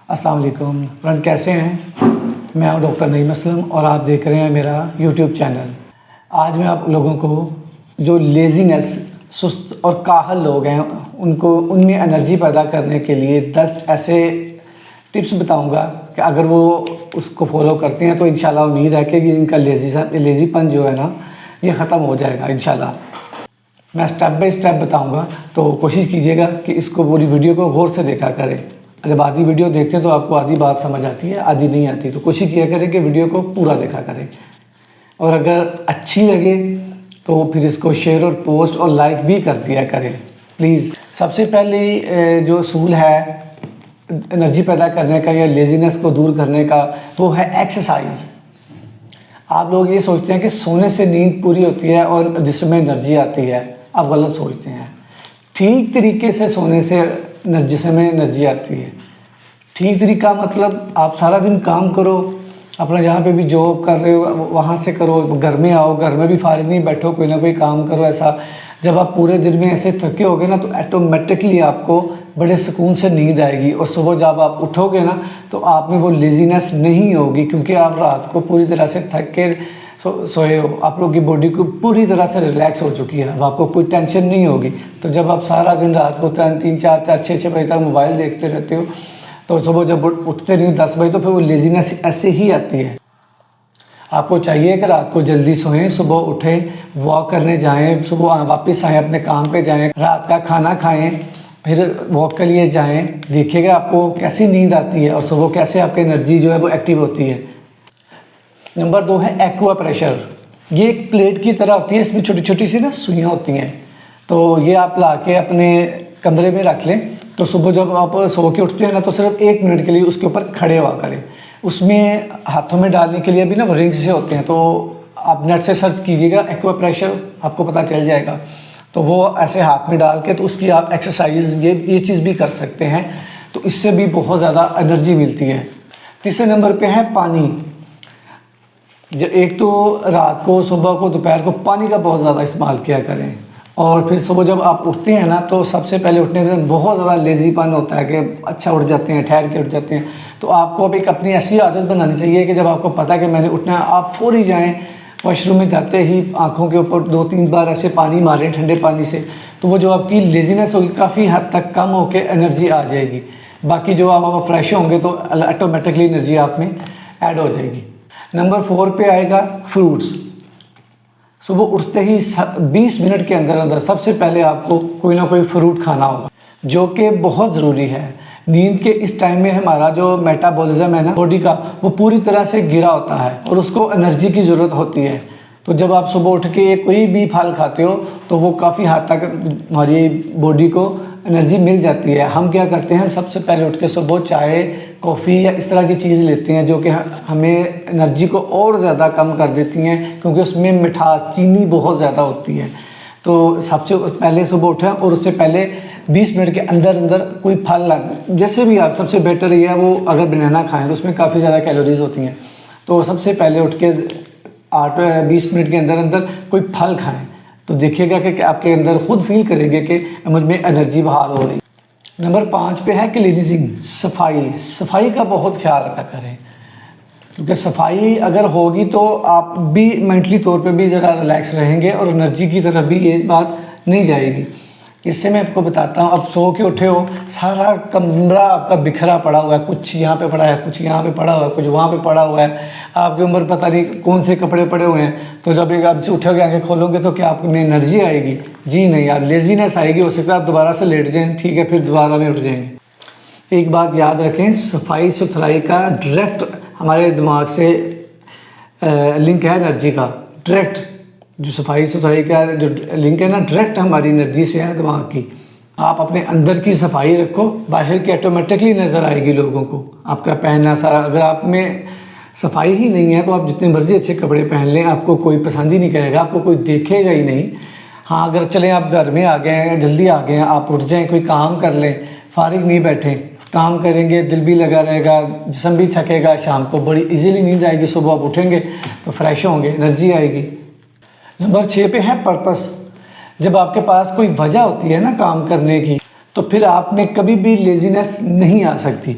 अस्सलाम वालेकुम फ्रेंड, कैसे हैं। मैं हूं डॉक्टर नईम असलम और आप देख रहे हैं मेरा यूट्यूब चैनल। आज मैं आप लोगों को जो लेज़ीनेस, सुस्त और काहल लोग हैं उनको उनमें एनर्जी पैदा करने के लिए 10 ऐसे टिप्स बताऊंगा कि अगर वो उसको फॉलो करते हैं तो इंशाल्लाह उम्मीद है कि इनका लेज़ीपन जो है ना ये ख़त्म हो जाएगा इंशाल्लाह। मैं स्टेप बाय स्टेप बताऊंगा, तो कोशिश कीजिएगा कि इसको पूरी वीडियो को गौर से देखा करें। जब आधी वीडियो देखते हैं तो आपको आधी बात समझ आती है, आधी नहीं आती, तो कोशिश किया करें कि वीडियो को पूरा देखा करें। और अगर अच्छी लगे तो फिर इसको शेयर और पोस्ट और लाइक भी कर दिया करें प्लीज़। सबसे पहले जो असूल है एनर्जी पैदा करने का या लेज़ीनेस को दूर करने का, वो है एक्सरसाइज। आप लोग ये सोचते हैं कि सोने से नींद पूरी होती है और जिसमें एनर्जी आती है, आप गलत सोचते हैं। ठीक तरीके से सोने से जिसमें एनर्जी आती है। ठीक तरीका मतलब आप सारा दिन काम करो, अपना जहाँ पे भी जॉब कर रहे हो वहाँ से करो, घर में आओ, घर में भी फारिग नहीं बैठो, कोई ना कोई काम करो। ऐसा जब आप पूरे दिन में ऐसे थके होगे ना तो ऑटोमेटिकली आपको बड़े सुकून से नींद आएगी और सुबह जब आप उठोगे ना तो आप में वो लेज़ीनेस नहीं होगी, क्योंकि आप रात को पूरी तरह से थक के सोए हो। आप लोग की बॉडी को पूरी तरह से रिलैक्स हो चुकी है, अब आपको कोई टेंशन नहीं होगी। तो जब आप सारा दिन रात को 3 4 6 बजे तक मोबाइल देखते रहते हो तो सुबह जब उठते नहीं हो 10 बजे तो फिर वो लेज़ीनेस ऐसे ही आती है। आपको चाहिए कि रात को जल्दी सोएं, सुबह उठें, वॉक करने जाएं, सुबह वापस आएँ, अपने काम पे जाएं, रात का खाना खाएं, फिर वॉक के लिए जाएं। देखिएगा आपको कैसी नींद आती है और सुबह कैसे आपकी एनर्जी जो है वो एक्टिव होती है। नंबर 2 है एक्वा प्रेशर। ये एक प्लेट की तरह होती है, इसमें छोटी छोटी सी ना सुइयाँ होती हैं। तो ये आप ला के अपने कमरे में रख लें, तो सुबह जब आप सो के उठते हैं ना तो सिर्फ 1 मिनट के लिए उसके ऊपर खड़े हुआ करें। उसमें हाथों में डालने के लिए भी ना रिंग्स से होते हैं, तो आप नेट से सर्च कीजिएगा एक्वा प्रेशर, आपको पता चल जाएगा। तो वो ऐसे हाथ में डाल के तो उसकी आप एक्सरसाइज ये चीज़ भी कर सकते हैं, तो इससे भी बहुत ज़्यादा एनर्जी मिलती है। तीसरे नंबर पे है पानी। एक तो रात को, सुबह को, दोपहर को पानी का बहुत ज़्यादा इस्तेमाल किया करें। और फिर सुबह जब आप उठते हैं ना तो सबसे पहले उठने के बाद बहुत ज़्यादा लेज़ीपन होता है कि अच्छा उठ जाते हैं, ठहर के उठ जाते हैं। तो आपको अब एक अपनी ऐसी आदत बनानी चाहिए कि जब आपको पता है कि मैंने उठना है, आप फौरी जाएं, वॉशरूम में जाते ही आँखों के ऊपर 2-3 बार ऐसे पानी मारें ठंडे पानी से, तो वो जो आपकी लेज़ीनेस होगी काफ़ी हद तक कम होकर एनर्जी आ जाएगी। बाकी जो आप फ्रेश होंगे तो ऑटोमेटिकली एनर्जी आप में ऐड हो जाएगी। नंबर 4 पे आएगा फ्रूट्स। सुबह उठते ही 20 मिनट के अंदर अंदर सबसे पहले आपको कोई ना कोई फ्रूट खाना होगा, जो कि बहुत ज़रूरी है। नींद के इस टाइम में हमारा जो मेटाबॉलिज्म है ना बॉडी का, वो पूरी तरह से गिरा होता है और उसको एनर्जी की ज़रूरत होती है। तो जब आप सुबह उठ के कोई भी फल खाते हो तो वो काफ़ी हद तक हमारी बॉडी को एनर्जी मिल जाती है। हम क्या करते हैं, सबसे पहले उठ के सुबह चाय, कॉफ़ी या इस तरह की चीज़ लेते हैं जो कि हमें एनर्जी को और ज़्यादा कम कर देती हैं, क्योंकि उसमें मिठास, चीनी बहुत ज़्यादा होती है। तो सबसे पहले सुबह उठें और उससे पहले 20 मिनट के अंदर अंदर कोई फल, जैसे भी आप, सबसे बेटर ये है वो अगर बनाना खाएँ तो उसमें काफ़ी ज़्यादा कैलोरीज होती हैं। तो सबसे पहले उठ के 20 मिनट के अंदर अंदर कोई फल खाएँ, तो देखिएगा कि आपके अंदर खुद फील करेंगे कि मुझ में एनर्जी बहाल हो रही। नंबर 5 पे है क्लीनिंग, सफाई। सफाई का बहुत ख्याल रखा करें, क्योंकि सफाई अगर होगी तो आप भी मेंटली तौर पे भी ज़रा रिलैक्स रहेंगे और एनर्जी की तरफ भी ये बात नहीं जाएगी। इससे मैं आपको बताता हूँ, अब सो के उठे हो, सारा कमरा आपका बिखरा पड़ा हुआ है, कुछ यहाँ पे पड़ा है, कुछ यहाँ पे पड़ा हुआ है, कुछ वहाँ पे पड़ा हुआ है, आपके ऊपर पता नहीं कौन से कपड़े पड़े हुए हैं। तो जब एक आप से उठोगे, आंखें खोलोगे तो क्या आप में एनर्जी आएगी? जी नहीं, आप लेज़ीनेस आएगी। हो सकता है आप दोबारा से लेट जाएँ, ठीक है, फिर दोबारा में उठ जाएंगे। एक बात याद रखें, सफाई सुथराई का डायरेक्ट हमारे दिमाग से लिंक है एनर्जी का। डायरेक्ट जो सफाई सुथराई का जो लिंक है ना, डायरेक्ट हमारी एनर्जी से है, दिमाग की। आप अपने अंदर की सफाई रखो, बाहर की ऑटोमेटिकली नज़र आएगी लोगों को। आपका पहनना सारा, अगर आप में सफाई ही नहीं है तो आप जितने मर्जी अच्छे कपड़े पहन लें, आपको कोई पसंद ही नहीं करेगा, आपको कोई देखेगा ही नहीं। हाँ, अगर चलें आप घर में आ गए हैं, जल्दी आ गए हैं, आप उठ जाएँ, कोई काम कर लें, फारिग नहीं बैठें, काम करेंगे, दिल भी लगा रहेगा, जिस्म भी थकेगा, शाम को बड़ी इजीली नींद आएगी, सुबह आप उठेंगे तो फ्रेश होंगे, एनर्जी आएगी। नंबर 6 पे है पर्पस। जब आपके पास कोई वजह होती है ना काम करने की, तो फिर आप में कभी भी लेज़ीनेस नहीं आ सकती।